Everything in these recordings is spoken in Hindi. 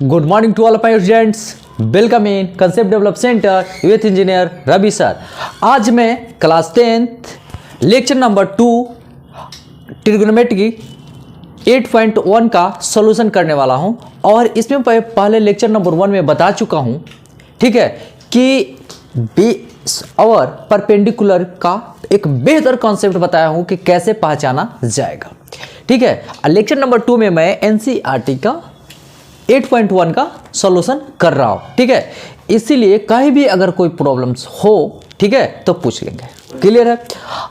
Good morning to all of my students. Welcome in Concept Develop Center with Engineer Ravi sir. आज मैं class 10th lecture number 2 trigonometry 8.1 का सॉल्यूशन करने वाला हूं और इसमें पहले लेक्चर नंबर 1 में बता चुका हूं, ठीक है, कि बेस और परपेंडिकुलर का एक बेहतर कॉन्सेप्ट बताया हूं कि कैसे पहचाना जाएगा, ठीक है। लेक्चर नंबर 2 में मैं एनसीईआरटी का 8.1 का सॉल्यूशन कर रहा हूं, ठीक है। इसीलिए कहीं भी अगर कोई प्रॉब्लम्स हो, ठीक है, तो पूछ लेंगे। क्लियर है।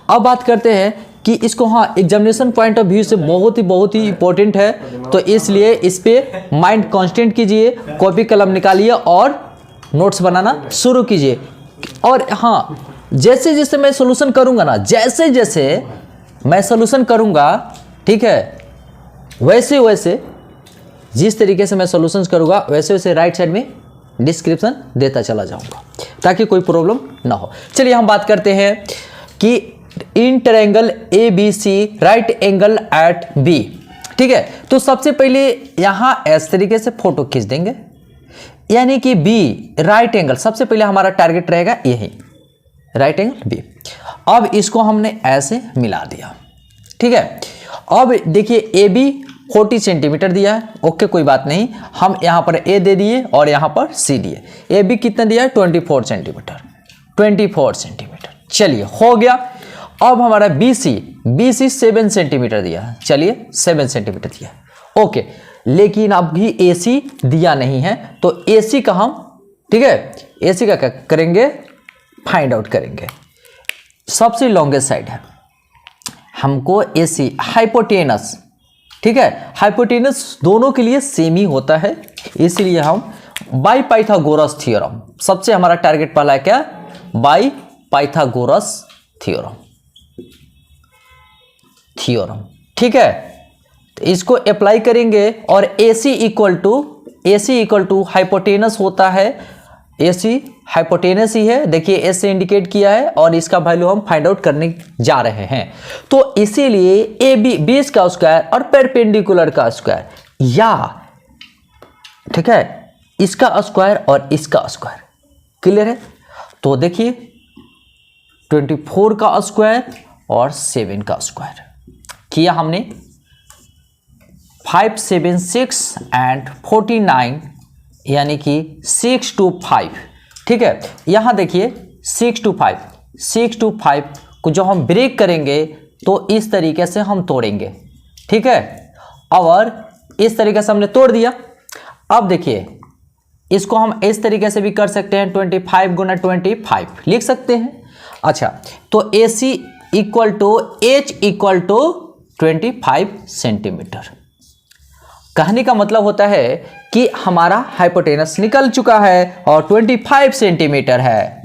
अब बात करते हैं कि इसको एग्जामिनेशन पॉइंट ऑफ व्यू से बहुत ही इंपॉर्टेंट है, तो इसलिए इस पे माइंड कांस्टेंट कीजिए, कॉपी कलम निकालिए और नोट्स बनाना शुरू कीजिए। और जैसे जैसे मैं सॉल्यूशन करूंगा ना, जैसे जैसे मैं सॉल्यूशन करूंगा, ठीक है, वैसे वैसे जिस तरीके से मैं सॉल्यूशंस करूंगा वैसे वैसे राइट साइड में डिस्क्रिप्शन देता चला जाऊंगा ताकि कोई प्रॉब्लम ना हो। चलिए हम बात करते हैं कि in triangle A B C right angle at B, ठीक है। तो सबसे पहले यहां इस तरीके से फोटो खींच देंगे, यानी कि बी राइट एंगल, सबसे पहले हमारा टारगेट रहेगा यही राइट एंगल बी। अब इसको हमने ऐसे मिला दिया, ठीक है। अब देखिए ए बी 40 सेंटीमीटर दिया है, ओके, कोई बात नहीं। हम यहां पर ए दे दिए और यहां पर सी दिए। ए बी कितना दिया है? 24 सेंटीमीटर, 24 सेंटीमीटर। चलिए हो गया। अब हमारा बी सी 7 सेंटीमीटर दिया है, चलिए 7 सेंटीमीटर दिया, ओके। लेकिन अभी ए सी दिया नहीं है, तो ए सी का हम, ठीक है, ए सी का क्या करेंगे? फाइंड आउट करेंगे। सबसे लॉन्गेस्ट साइड है, हमको ए सी हाइपोटेनस, ठीक है, हाइपोटेनस दोनों के लिए सेम ही होता है, इसलिए हम बाय पाइथागोरस थ्योरम, सबसे हमारा टारगेट पहला है क्या? बाय पाइथागोरस थ्योरम, ठीक है। तो इसको अप्लाई करेंगे और AC इक्वल टू हाइपोटेनस होता है, AC हाइपोटेनस ही है, देखिए एस से इंडिकेट किया है और इसका वैल्यू हम फाइंड आउट करने जा रहे हैं। तो इसीलिए ए बी बेस का स्क्वायर और परपेंडिकुलर का स्क्वायर, या ठीक है, इसका स्क्वायर और इसका स्क्वायर, क्लियर है। तो देखिए 24 का स्क्वायर और 7 का स्क्वायर किया हमने, 5 7 6 एंड 49, यानी कि 6 to 5, ठीक है। यहां देखिए 6 to 5 को जो हम ब्रेक करेंगे तो इस तरीके से हम तोड़ेंगे, ठीक है। और इस तरीके से हमने तोड़ दिया। अब देखिए इसको हम इस तरीके से भी कर सकते हैं, 25 गुना 25 लिख सकते हैं। अच्छा, तो AC equal to H equal to 25 centimetre. कहने का मतलब होता है कि हमारा हाइपोटेनस निकल चुका है और 25 सेंटीमीटर है।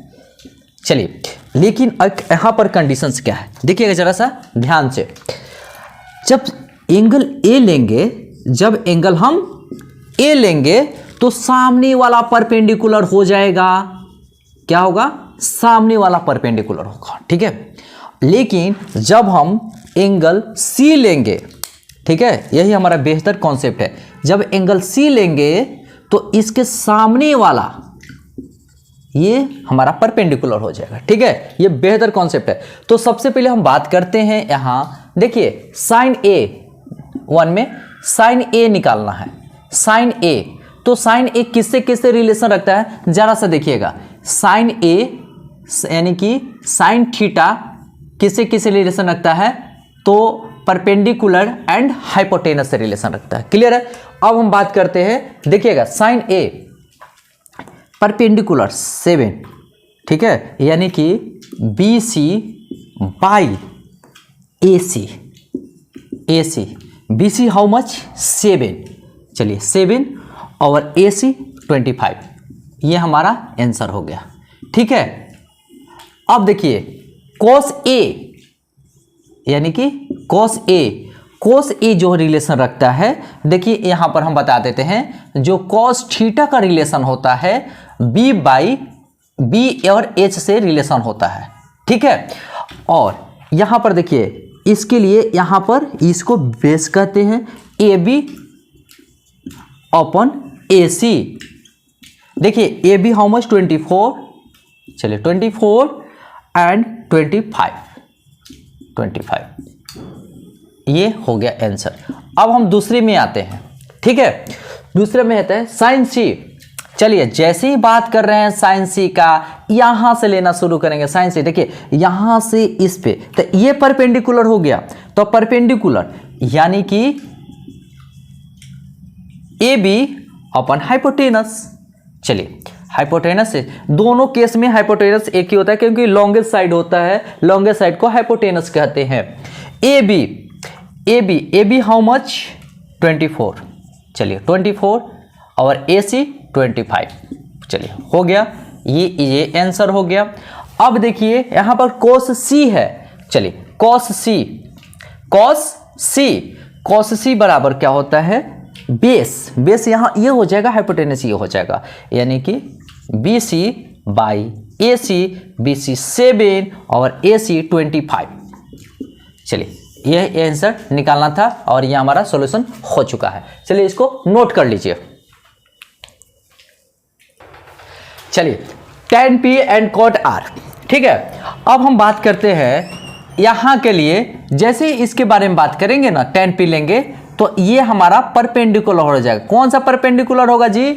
चलिए, लेकिन यहां पर कंडीशंस क्या है देखिएगा जरा सा ध्यान से। जब एंगल ए लेंगे तो सामने वाला परपेंडिकुलर हो जाएगा। क्या होगा? सामने वाला परपेंडिकुलर होगा, ठीक है। लेकिन जब हम एंगल सी लेंगे, ठीक है, यही हमारा बेहतर कॉन्सेप्ट है, जब एंगल सी लेंगे तो इसके सामने वाला ये हमारा परपेंडिकुलर हो जाएगा, ठीक है। ये बेहतर कॉन्सेप्ट है। तो सबसे पहले हम बात करते हैं, यहां देखिए साइन ए 1 में साइन ए निकालना है। साइन ए, तो साइन ए किससे किससे रिलेशन रखता है जरा सा देखिएगा। साइन ए यानी कि साइन थीटा किससे किससे रिलेशन रखता है? तो परपेंडिकुलर एंड हाइपोटेनस से रिलेशन रखता है, क्लियर है। अब हम बात करते हैं, देखिएगा साइन ए परपेंडिकुलर 7, ठीक है, यानी कि BC by AC, BC how much? 7, चलिए 7 और AC 25, ये हमारा आंसर हो गया, ठीक है। अब देखिए cos A, यानी कि cos A जो रिलेशन रखता है, देखिए यहां पर हम बता देते हैं, जो cos थीटा का रिलेशन होता है B बाई B और H से रिलेशन होता है, ठीक है। और यहां पर देखिए इसके लिए यहां पर इसको बेस कहते हैं AB अपॉन AC, देखिए ए बी हाउ मच 24, चलिए 24 एंड 25, ये हो गया आंसर। अब हम दूसरे में आते हैं, ठीक है, दूसरे में आते हैं साइन सी। चलिए जैसे ही बात कर रहे हैं साइन सी का, यहां से लेना शुरू करेंगे साइन सी। देखिए यहां से इस पे, तो ये परपेंडिकुलर हो गया, तो परपेंडिकुलर यानी कि ए बी अपन हाइपोटेनस। चलिए हाइपोटेनस से, दोनों केस में हाइपोटेनस एक ही होता है क्योंकि लॉन्गेस्ट साइड होता है, लॉन्गेस्ट साइड को हाइपोटेनस कहते हैं। ए बी हाउ मच 24, चलिए 24 और ए सी 25, चलिए हो गया, ये आंसर हो गया। अब देखिए यहां पर cos सी है, चलिए cos सी बराबर क्या होता है, बेस यहां ये हो जाएगा, हाइपोटेनस ये हो जाएगा, यानी कि B C by A C, B C 7 और ए सी 25। चलिए यह आंसर निकालना था और यह हमारा सॉल्यूशन हो चुका है। चलिए इसको नोट कर लीजिए। चलिए tan P and cot R, ठीक है। अब हम बात करते हैं यहां के लिए, जैसे ही इसके बारे में बात करेंगे ना, tan P लेंगे तो ये हमारा परपेंडिकुलर हो जाएगा। कौन सा परपेंडिकुलर होगा जी,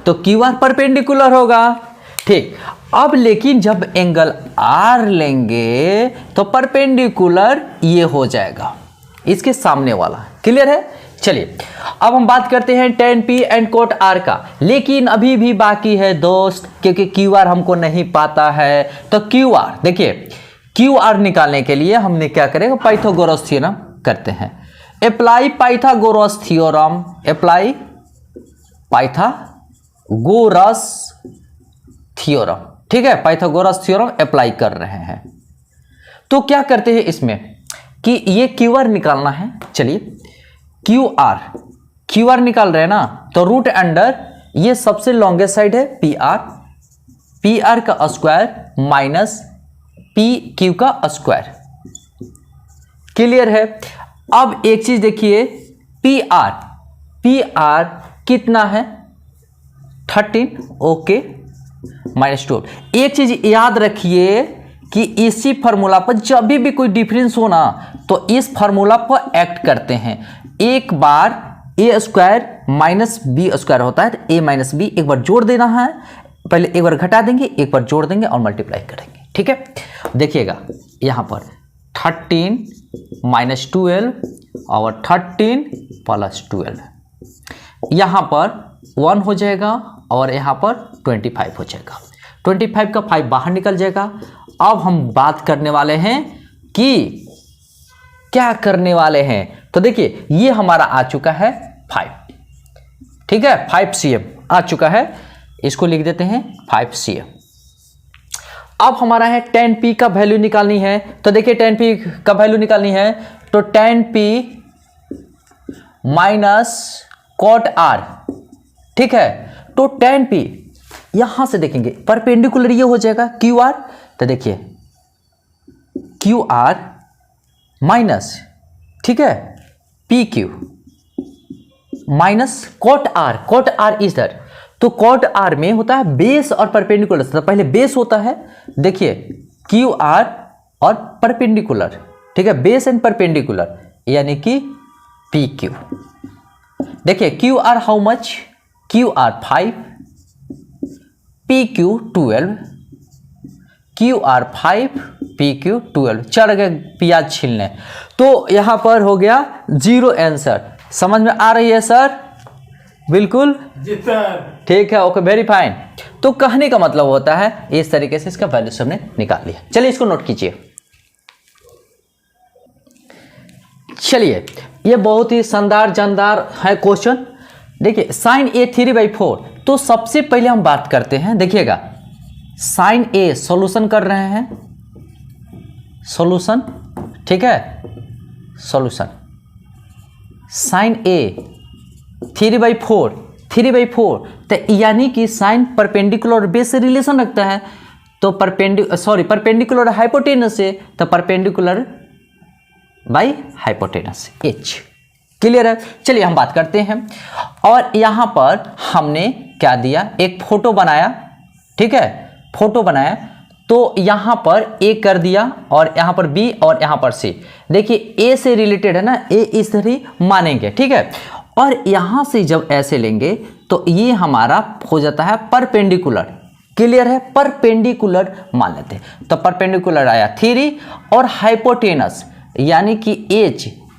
तो QR परपेंडिकुलर होगा, ठीक। अब लेकिन जब एंगल R लेंगे तो परपेंडिकुलर ये हो जाएगा, इसके सामने वाला, क्लियर है। चलिए अब हम बात करते हैं tan P and cot R का, लेकिन अभी भी बाकी है दोस्त, क्योंकि QR हमको नहीं पाता है। तो QR, देखिए QR निकालने के लिए हमने क्या करेंगे, पाइथागोरस थ्योरम करते हैं। अप्लाई पाइथागोरस थ्योरम, ठीक है, पाइथागोरस थ्योरम अप्लाई कर रहे हैं। तो क्या करते हैं इसमें कि ये QR निकालना है। चलिए QR निकाल रहे हैं ना, तो रूट अंडर ये सबसे लॉन्गेस्ट साइड है PR का स्क्वायर माइनस PQ का स्क्वायर, क्लियर है। अब एक चीज देखिए, PR कितना है 13, ओके, -12। एक चीज याद रखिए कि इसी फार्मूला पर जब भी कोई डिफरेंस हो ना, तो इस फार्मूला पर एक्ट करते हैं। एक बार ए स्क्वायर माइनस बी स्क्वायर होता है, तो ए माइनस बी एक बार जोड़ देना है, पहले एक बार घटा देंगे, एक बार जोड़ देंगे और मल्टीप्लाई करेंगे, ठीक है। देखिएगा यहां पर 13 - 12 और 13 + 12, यहां पर 1 हो जाएगा और यहां पर 25 हो जाएगा। 25 का 5 बाहर निकल जाएगा। अब हम बात करने वाले हैं कि क्या करने वाले हैं, तो देखिए ये हमारा आ चुका है 5, ठीक है, 5 cm आ चुका है, इसको लिख देते हैं 5 cm। अब हमारा है tan P का वैल्यू निकालनी है। तो देखिए tan P का वैल्यू निकालनी है, तो tan P minus cot R, ठीक है। तो tan P यहां से देखेंगे परपेंडिकुलर ये हो जाएगा QR, तो देखिए QR माइनस, ठीक है, PQ माइनस cot R इधर, तो cot R में होता है बेस और परपेंडिकुलर। तो पहले बेस होता है, देखिए QR और परपेंडिकुलर, ठीक है, बेस एंड परपेंडिकुलर, यानी कि PQ। देखिए QR how much, QR 5, PQ 12, QR 5, PQ 12। चढ़ गए प्याज छीलने, तो यहां पर हो गया 0 आंसर। समझ में आ रही है सर? बिल्कुल जी सर, ठीक है, ओके, वेरी फाइन। तो कहने का मतलब होता है इस तरीके से इसका वैल्यू हमने निकाल लिया। चलिए इसको नोट कीजिए। चलिए ये बहुत ही शानदार जानदार है क्वेश्चन। देखिए sin A 3/4, तो सबसे पहले हम बात करते हैं, देखिएगा sin A सॉल्यूशन कर रहे हैं, सॉल्यूशन, ठीक है, सॉल्यूशन sin A 3/4, तो यानी कि साइन परपेंडिकुलर और बेस से रिलेशन रखता है, तो परपेंडिकुलर हाइपोटेनस से, तो perpendicular by hypotenuse H, clear है। चलिए हम बात करते हैं। और यहाँ पर हमने क्या दिया, एक फोटो बनाया, ठीक है, फोटो बनाया, तो यहाँ पर ए कर दिया और यहाँ पर बी और यहाँ पर सी। देखिए ए से रिलेटेड है ना, ए इस तरह मानेंगे, ठीक है। और यहाँ से जब ऐसे लेंगे तो ये हमारा हो जाता है परपेंडिकुलर। क्लियर है, परपेंडिकुलर मान लेते हैं। तो परपेंडिकुलर आया 3 और हाइपोटेनस यानी कि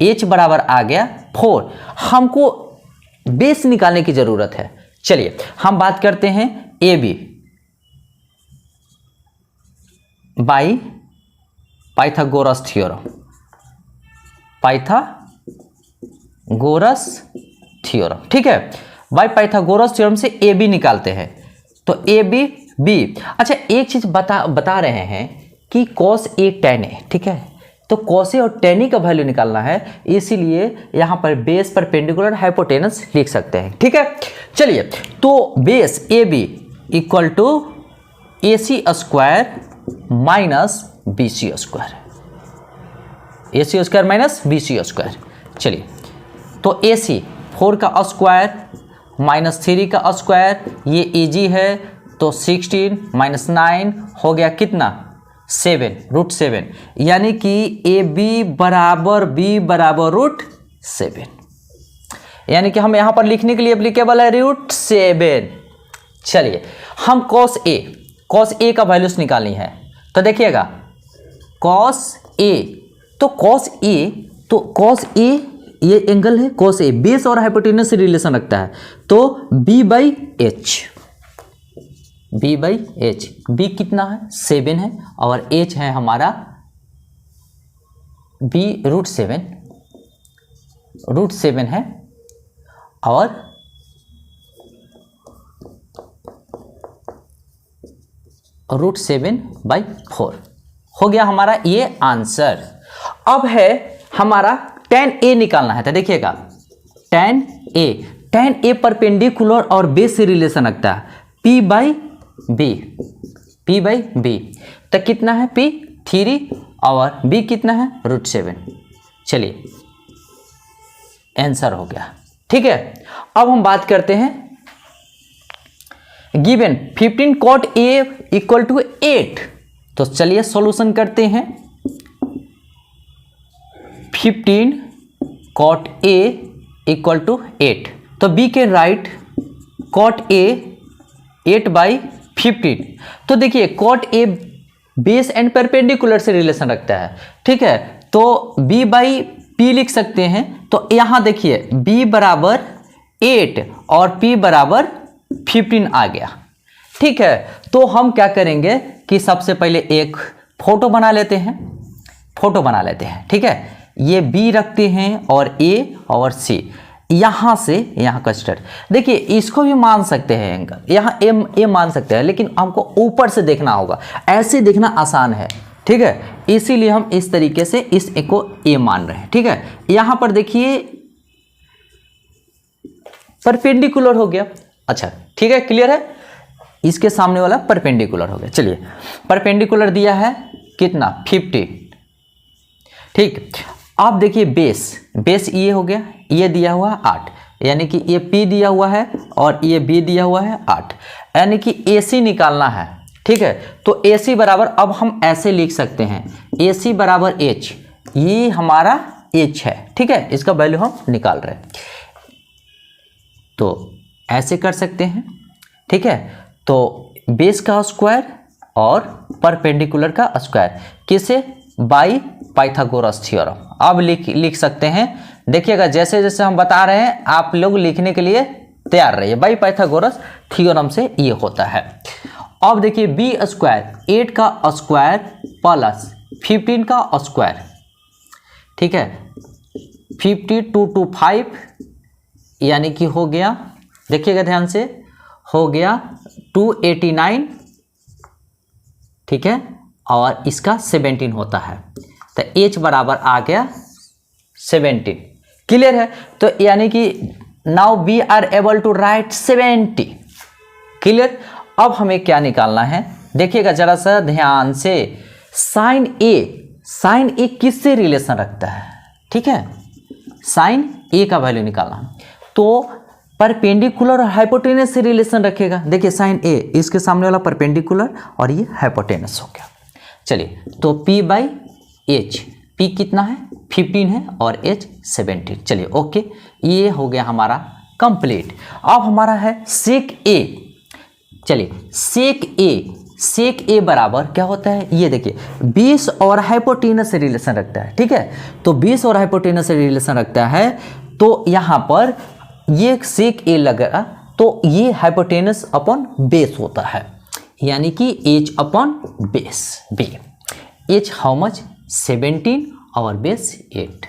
एच बराबर आ गया 4। हमको बेस निकालने की जरूरत है। चलिए हम बात करते हैं A B by Pythagoras theorem. Pythagoras theorem, ठीक है, बाई पाइथागोरस थ्योरम से ए बी निकालते हैं। तो ए बी बी, अच्छा एक चीज बता रहे हैं कि cos a tan a, ठीक है, तो cos a और tan a का वैल्यू निकालना है, इसीलिए यहां पर बेस परपेंडिकुलर हाइपोटेनस लिख सकते हैं, ठीक है। चलिए तो base A B equal to A C square minus B C square, A C square minus B C square. चलिए तो ए सी 4 का स्क्वायर माइनस 3 का स्क्वायर, ये इजी है, तो 16 माइनस 9 हो गया कितना 7, √7, यानी कि ए बी बराबर बी बराबर √7, यानी कि हम यहां पर लिखने के लिए एप्लीकेबल है √7। चलिए हम cos a का वैल्यूज निकालनी है, तो देखिएगा cos a, तो cos a ये एंगल है cos a, बेस और हाइपोटेनस से रिलेशन रखता है, तो b बाई h, b कितना है 7 है और h है हमारा b √7 है, और √7/4 हो गया हमारा ये आंसर। अब है हमारा tan a निकालना है, तो देखिएगा tan a परपेंडिकुलर और बेस से रिलेशन रखता है, p बाई b, तो कितना है p 3 और b कितना है √7। चलिए आंसर हो गया, ठीक है। अब हम बात करते हैं given 15 cot a equal to 8, तो चलिए सॉल्यूशन करते हैं। 15 cot a इक्वल टू 8, तो b के राइट cot a 8/15, तो देखिए cot a base and perpendicular से रिलेशन रखता है, ठीक है, तो b बाई p लिख सकते हैं। तो यहां देखिए b बराबर 8 और p बराबर 15 आ गया, ठीक है। तो हम क्या करेंगे कि सबसे पहले एक फोटो बना लेते हैं, ठीक है, ये b रखते हैं और a और c, यहां से यहां कंसिडर, देखिए इसको भी मान सकते हैं एंगल, यहां a मान सकते हैं, लेकिन हमको ऊपर से देखना होगा, ऐसे देखना आसान है, ठीक है, इसीलिए हम इस तरीके से इस a को a मान रहे हैं, ठीक है। यहां पर देखिए परपेंडिकुलर हो गया, अच्छा ठीक है, क्लियर है, इसके सामने वाला परपेंडिकुलर हो गया। चलिए परपेंडिकुलर दिया है कितना 50, ठीक। अब देखिए बेस ये हो गया, ये दिया हुआ 8, यानी कि ये p दिया हुआ है और ये b दिया हुआ है 8, यानी कि AC निकालना है, ठीक है। तो AC बराबर, अब हम ऐसे लिख सकते हैं AC बराबर h, ये हमारा h है, ठीक है, इसका वैल्यू हम निकाल रहे हैं, तो ऐसे कर सकते हैं, ठीक है। तो बेस का स्क्वायर और परपेंडिकुलर का स्क्वायर किसे, बाई पाइथागोरस थ्योरम। अब लिख सकते हैं, देखिएगा जैसे जैसे हम बता रहे हैं आप लोग लिखने के लिए तैयार रहिए, बाई पाइथागोरस थ्योरम से ये होता है। अब देखिए बी स्क्वायर 8 का स्क्वायर प्लस 15 का स्क्वायर, ठीक है, 52 to 5, यानी कि हो गया, देखिएगा ध्यान से, हो गया 289, ठीक है, और इसका 17 होता है, तो h बराबर आ गया 17, क्लियर है। तो यानी कि now we are able to write 70, clear. अब हमें क्या निकालना है, देखिएगा जरा सा ध्यान से, साइन ए किससे रिलेशन रखता है, ठीक है, साइन ए का वैल्यू निकालना है, तो परपेंडिकुलर और हाइपोटेनस से रिलेशन रखेगा। देखिए साइन ए, इसके सामने वाला परपेंडिकुलर और ये हाइपोटेनस हो गया। चलिए तो P बाई एच, P कितना है 15 है और H 17। चलिए ओके, ये हो गया हमारा कंप्लीट। अब हमारा है सेक ए। चलिए सेक ए बराबर क्या होता है, ये देखिए 20 और हाइपोटेनस से रिलेशन रखता है। ठीक है, तो 20 और हाइपोटेनस से रिलेशन रखता है, तो यहाँ पर ये सेक ए लगा, तो ये हाइपोटेनस अपॉन बेस होता है, यानी कि H upon base B. H how much 17 और बेस 8।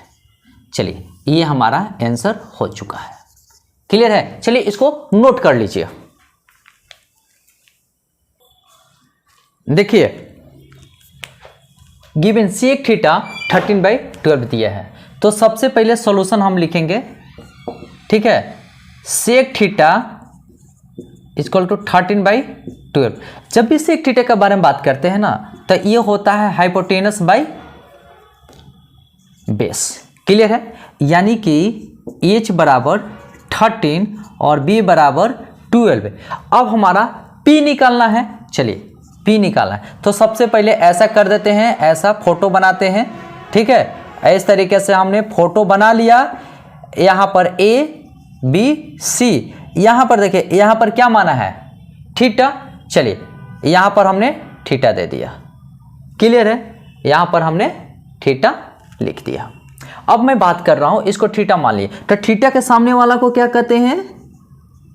चलिए ये हमारा आंसर हो चुका है। क्लियर है? चलिए इसको नोट कर लीजिए। देखिए गिवन सेक थीटा 13/12 दिया है, तो सबसे पहले सॉल्यूशन हम लिखेंगे। ठीक है, सेक थीटा इक्वल टू 13/12। जब भी सेक थीटा के बारे में बात करते हैं ना, तो ये होता है हाइपोटेनस बाई बेस। क्लियर है? यानी कि एच बराबर 13 और बी बराबर 12। अब हमारा पी निकालना है। चलिए पी निकालना है, तो सबसे पहले ऐसा कर देते हैं, ऐसा फोटो बनाते हैं। ठीक है, इस तरीके से हमने फोटो बना लिया। यहाँ पर ए बी सी, यहाँ पर देखिए, यहाँ पर क्या माना है थीटा। चलिए यहाँ पर हमने थीटा दे दिया। क्लियर है? यहाँ पर हमने थीटा लिख दिया। अब मैं बात कर रहा हूँ, इसको थीटा मान लिए, तो थीटा के सामने वाला को क्या कहते हैं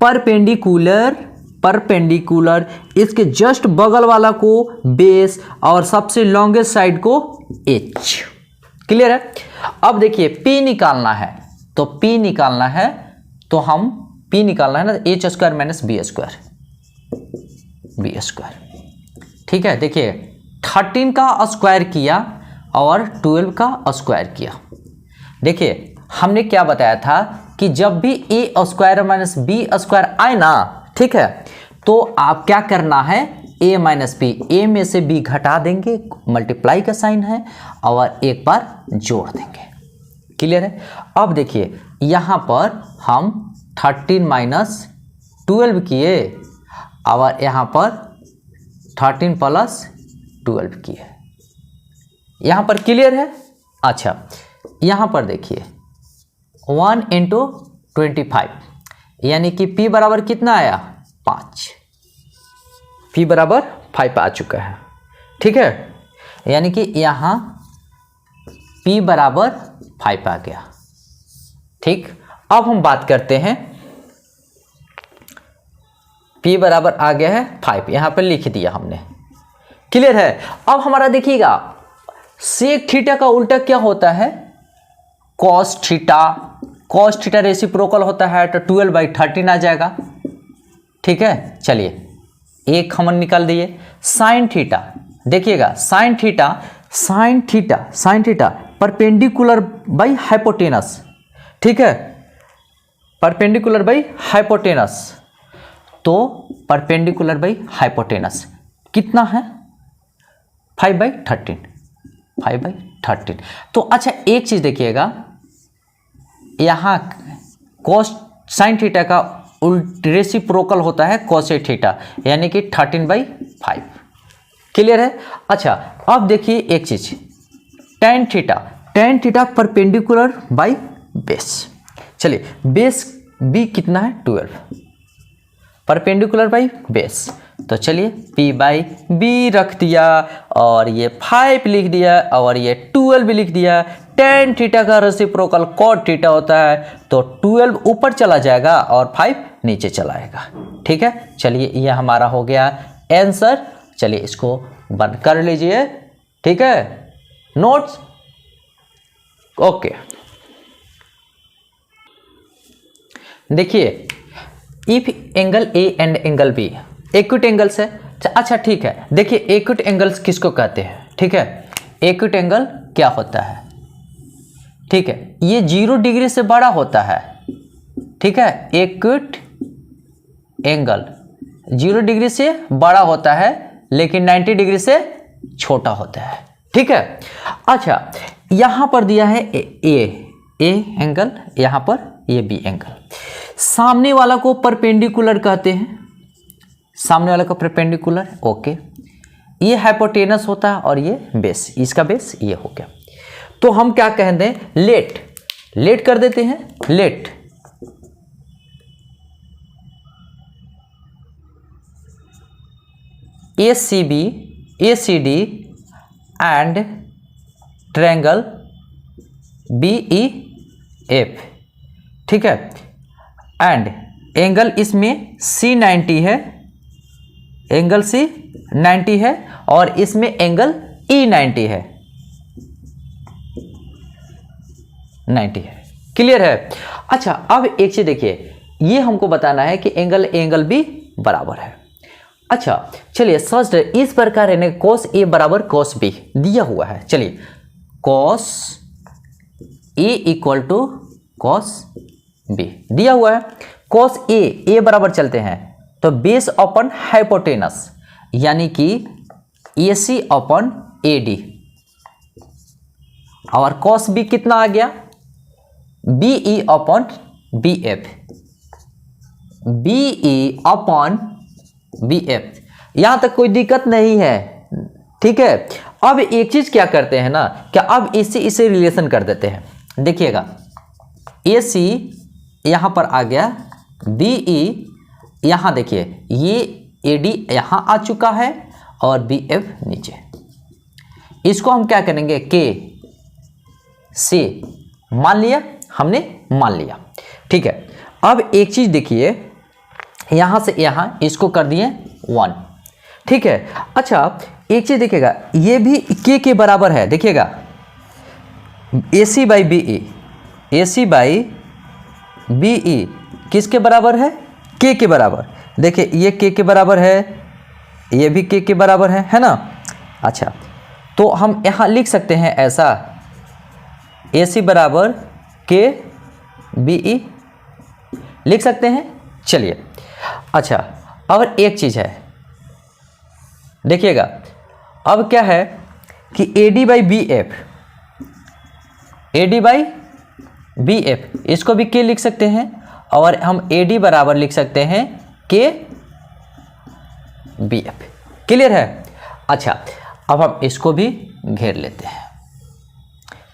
परपेंडिकुलर। परपेंडिकुलर, इसके जस्ट बगल वाला को बेस और सबसे लॉन्गेस्ट साइड को एच। क्लियर है? अब देखिए P निकालना है, तो P निकालना है, तो हम P निकालना है ना, H square minus B square, B square. ठीक है, देखिए 13 का स्क्वायर किया और 12 का स्क्वायर किया। देखिए हमने क्या बताया था कि जब भी ए स्क्वायर माइनस बी स्क्वायर आए ना, ठीक है, तो आप क्या करना है, ए माइनस बी, ए में से बी घटा देंगे, मल्टीप्लाई का साइन है, और एक बार जोड़ देंगे। क्लियर है? अब देखिए यहाँ पर हम 13 माइनस 12 किए और यहाँ पर 13 प्लस 12 किए। यहाँ पर क्लियर है? अच्छा, यहाँ पर देखिए 1 इंटू 25, यानी कि P बराबर कितना आया 5। P बराबर 5 आ चुका है। ठीक है, यानी कि यहाँ P बराबर 5 आ गया। ठीक, अब हम बात करते हैं, P बराबर आ गया है 5, यहाँ पर लिख दिया हमने। क्लियर है? अब हमारा देखिएगा सेक थीटा का उल्टा क्या होता है, cos theta. Cos theta reciprocal होता है, तो 12/13 आ जाएगा। ठीक है, चलिए एक हम निकाल दिए। साइन थीटा, देखिएगा sine theta, sine theta, sine theta perpendicular by hypotenuse. ठीक है, परपेंडिकुलर बाई हाइपोटेनस, तो परपेंडिकुलर बाई हाइपोटेनस कितना है 5/13, 5/13। तो अच्छा एक चीज देखिएगा, यहाँ कॉस साइन थीटा का रेसिप्रोकल होता है कॉस थीटा, यानी कि 13/5। क्लियर है? अच्छा अब देखिए एक चीज, tan theta, tan theta perpendicular by base. चलिए बेस बी कितना है 12, परपेंडिकुलर बाई बेस, तो चलिए P बाई बी रख दिया और ये 5 लिख दिया और ये 12 भी लिख दिया। टेन थीटा का रेसिप्रोकल कॉट थीटा होता है, तो 12 ऊपर चला जाएगा और 5 नीचे चला आएगा। ठीक है, चलिए ये हमारा हो गया आंसर। चलिए इसको बंद कर लीजिए। ठीक है, नोट्स ओके। देखिए if angle A and angle B acute angles है। अच्छा ठीक है, देखिए एक्यूट एंगल्स किसको कहते हैं। ठीक है, एक्यूट एंगल क्या होता है, ठीक है, ये 0 डिग्री से बड़ा होता है। ठीक है, एक्यूट एंगल 0 डिग्री से बड़ा होता है, लेकिन 90 डिग्री से छोटा होता है। ठीक है, अच्छा यहां पर दिया है ए, ए एंगल, यहाँ पर ये बी एंगल। सामने वाला को परपेंडिकुलर कहते हैं, सामने वाला को परपेंडिकुलर, ओके। ये हाइपोटेनस होता है और ये बेस, इसका बेस ये हो गया। तो हम क्या कह दें, लेट कर देते हैं, let ACB ACD and triangle BEF, ठीक है। एंड एंगल इसमें C90 है, एंगल C90 है और इसमें एंगल E90 है, 90 है। क्लियर है। अच्छा, अब एक चीज देखिए, ये हमको बताना है कि एंगल बी बराबर है। अच्छा चलिए, फर्स्ट इस प्रकार है, cos A बराबर cos B दिया हुआ है। चलिए, cos A equal to cos B दिया हुआ है। cos A बराबर चलते हैं तो बेस अपॉन हाइपोटेनस, यानी कि AC अपॉन AD, और cos B कितना आ गया, BE upon BF, BE upon BF। यहां तक कोई दिक्कत नहीं है, ठीक है। अब एक चीज क्या करते हैं ना, क्या अब इसे रिलेशन कर देते हैं। देखिएगा, AC यहां पर आ गया, BE यहां देखिए, ये AD यहां आ चुका है और BF नीचे। इसको हम क्या करेंगे, K C मान लिया, हमने मान लिया, ठीक है। अब एक चीज देखिए, यहां से यहां इसको कर दिए 1, ठीक है। अच्छा एक चीज देखिएगा, ये भी K के बराबर है, देखिएगा AC by BE, AC by BE किसके बराबर है, K के बराबर। देखिए ये K के बराबर है, ये भी K के बराबर है ना। अच्छा, तो हम यहां लिख सकते हैं ऐसा, AC बराबर K BE लिख सकते हैं। चलिए, अच्छा और एक चीज है, देखिएगा अब क्या है कि AD by BF, AD by BF इसको भी K लिख सकते हैं, और हम AD बराबर लिख सकते हैं K BF। क्लियर है। अच्छा, अब हम इसको भी घेर लेते हैं,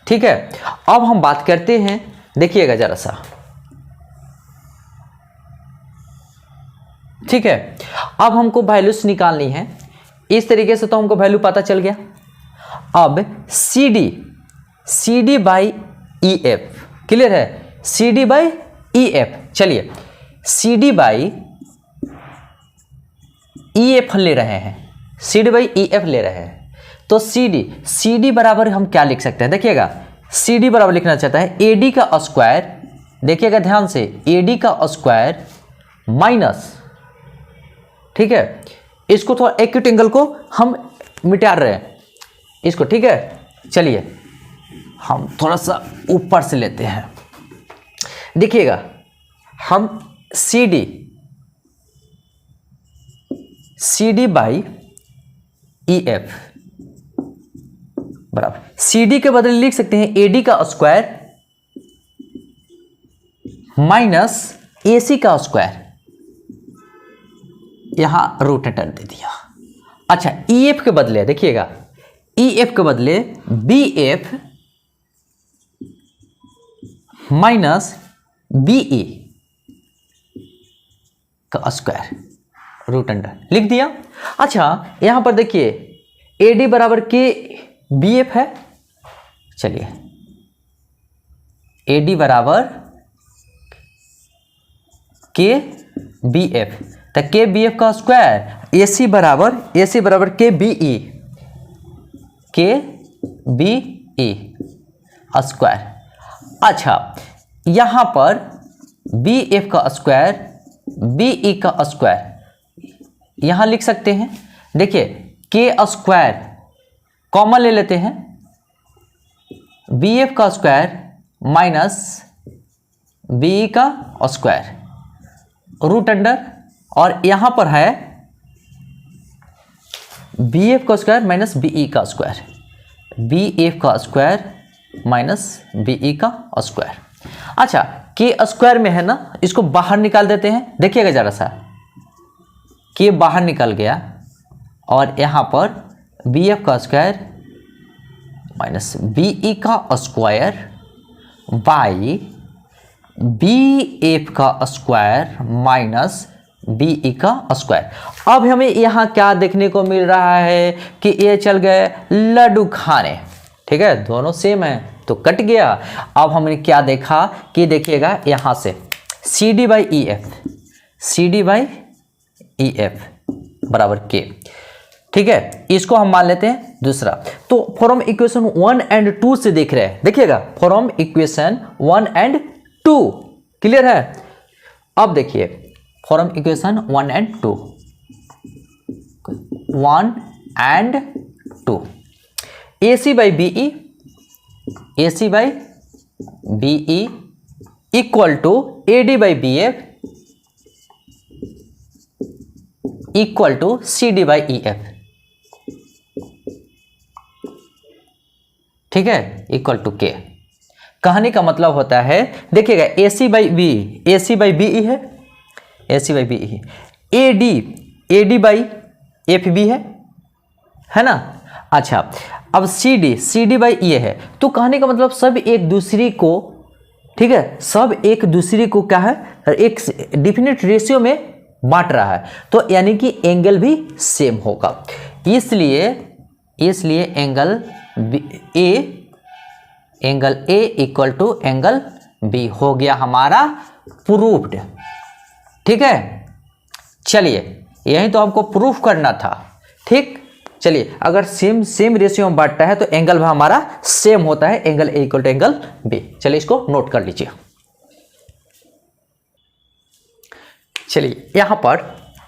ठीक है। अब हम बात करते हैं, देखिएगा जरा सा, ठीक है। अब हमको वैल्यूज निकालनी है, इस तरीके से तो हमको वैल्यू पता चल गया। अब CD बाई EF, क्लियर है, CD बाई EF। चलिए, CD बाई EF ले रहे हैं, CD बाई EF ले रहे हैं, तो CD बराबर हम क्या लिख सकते हैं, देखिएगा CD बराबर लिखना चाहता है AD का स्क्वायर, देखिएगा ध्यान से, AD का स्क्वायर माइनस, ठीक है, इसको थोड़ा एक्यूट एंगल को हम मिटा रहे हैं इसको, ठीक है। चलिए हम थोड़ा सा ऊपर से लेते हैं, देखिएगा हम CD बाई EF बराबर, CD के बदले लिख सकते हैं AD का स्क्वायर माइनस AC का स्क्वायर, यहां रोटेटर दे दिया। अच्छा, EF के बदले देखिएगा, EF के बदले BF माइनस BE का स्क्वायर, रूट अंडर लिख दिया। अच्छा, यहां पर देखिए AD बराबर K BF है, चलिए AD बराबर K BF, तो K BF का स्क्वायर, AC बराबर K BE स्क्वायर। अच्छा, यहां पर BF का स्क्वायर BE का स्क्वायर यहां लिख सकते हैं, देखिए K स्क्वायर कॉमन ले लेते हैं, BF का स्क्वायर माइनस BE का स्क्वायर रूट अंडर, और यहां पर है BF का स्क्वायर माइनस BE का स्क्वायर, BF का स्क्वायर माइनस बी का स्क्वायर। अच्छा, के स्क्वायर में है ना, इसको बाहर निकाल देते हैं। देखिएगा जरा सा, के बाहर निकल गया और यहाँ पर बी एफ का स्क्वायर माइनस बी का स्क्वायर बाई बी एफ का स्क्वायर माइनस बी का स्क्वायर। अब हमें यहाँ क्या देखने को मिल रहा है कि ये चल गए लड्डू खाने। ठीक है, दोनों सेम है तो कट गया। अब हमने क्या देखा कि देखिएगा यहाँ से C D by E F, C D by E F बराबर के। ठीक है, इसको हम मान लेते हैं दूसरा। तो फ्रॉम इक्वेशन 1 एंड 2 से देख रहे हैं, देखिएगा फ्रॉम इक्वेशन 1 एंड 2 क्लियर है। अब देखिए from equation 1 and 2, 1 and 2, A C by B E, A C by B E equal to A D by B F equal to C D by E F. ठीक है, इक्वल टू के। कहने का मतलब होता है, देखिएगा A C by B, A C by B E है, A C by B E, A D by F B है ना। अच्छा, अब सी डी बाई ए है, तो कहने का मतलब सब एक दूसरे को, ठीक है, सब एक दूसरे को क्या है, एक डिफिनिट रेशियो में बांट रहा है, तो यानी कि एंगल भी सेम होगा। इसलिए angle A equal to angle B हो गया हमारा प्रूफ्ड। ठीक है, चलिए यही तो हमको प्रूफ करना था। ठीक, चलिए अगर सेम रेशियो में बांटता है तो एंगल हमारा सेम होता है, angle A equal to angle B. चलिए इसको नोट कर लीजिए। चलिए यहाँ पर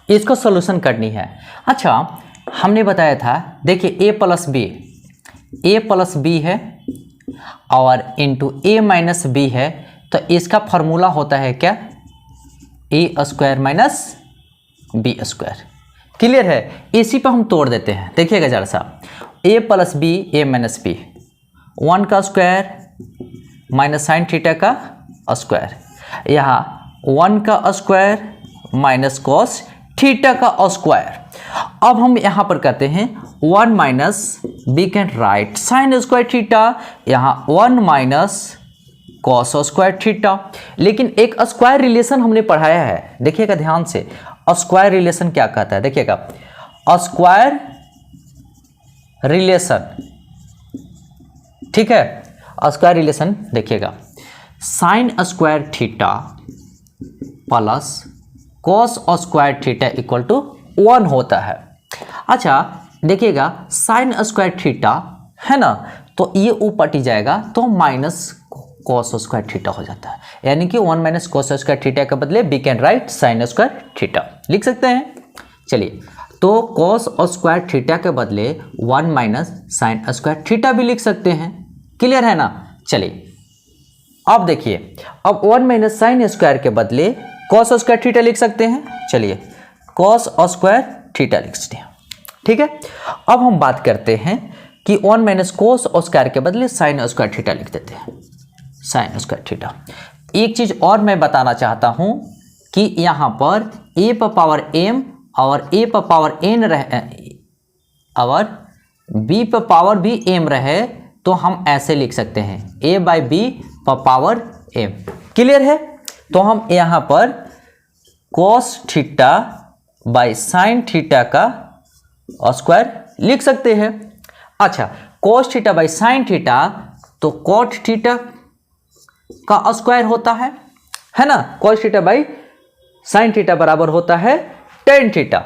इसको सॉल्यूशन करनी है। अच्छा, हमने बताया था, देखिए ए प्लस बी है और इंटू ए माइनस बी है, तो इसका फॉर्मूला होता है क्या, A square minus B square. Clear है, इसी पर हम तोड़ देते हैं। देखिएगा जरा सा, A plus B, A minus B, 1 का स्क्वायर माइनस साइन थीटा का स्क्वायर, यहाँ 1 का स्क्वायर माइनस कॉस थीटा का स्क्वायर। अब हम यहाँ पर करते हैं 1 minus, we can write sine square theta, यहाँ 1 माइनस कॉस स्क्वायर थीटा। लेकिन एक स्क्वायर रिलेशन हमने पढ़ाया है, देखिएगा ध्यान से, स्क्वायर रिलेशन क्या कहता है। देखिएगा स्क्वायर रिलेशन, ठीक है, स्क्वायर रिलेशन देखिएगा, sine square theta plus cos square theta equal to 1 होता है। अच्छा देखिएगा, साइन स्क्वायर थीटा है ना, तो ये ऊपर टी जाएगा तो माइनस कॉस स्क्वायर थीटा हो जाता है, यानी कि 1 माइनस कॉस स्क्वायर थीटा के बदले we can write sine square theta लिख सकते हैं। चलिए, तो कॉस स्क्वायर थीटा के बदले 1 माइनस साइन स्क्वायर थीटा भी लिख सकते हैं। क्लियर है ना। चलिए अब देखिए, अब 1 माइनस साइन स्क्वायर के बदले कॉस स्क्वायर थीटा लिख सकते हैं। चलिए कॉस स्क्वायर थीटा लिख सकते हैं। ठीक है, अब हम बात करते हैं कि 1 माइनस कोस स्क्वायर के बदले साइन स्क्वायर थीटा लिख देते हैं, साइन स्क्वायर थीटा। एक चीज और मैं बताना चाहता हूं कि यहां पर ए पर पावर m और ए पर पावर n रहे और b पर पावर भी m रहे तो हम ऐसे लिख सकते हैं a बाई बी पर पावर m। क्लियर है। तो हम यहां पर cos theta by sine theta का स्क्वायर लिख सकते हैं। अच्छा, cos theta by sine theta तो cot थीटा का स्क्वायर होता है ना। cos theta by sine theta बराबर होता है tan थीटा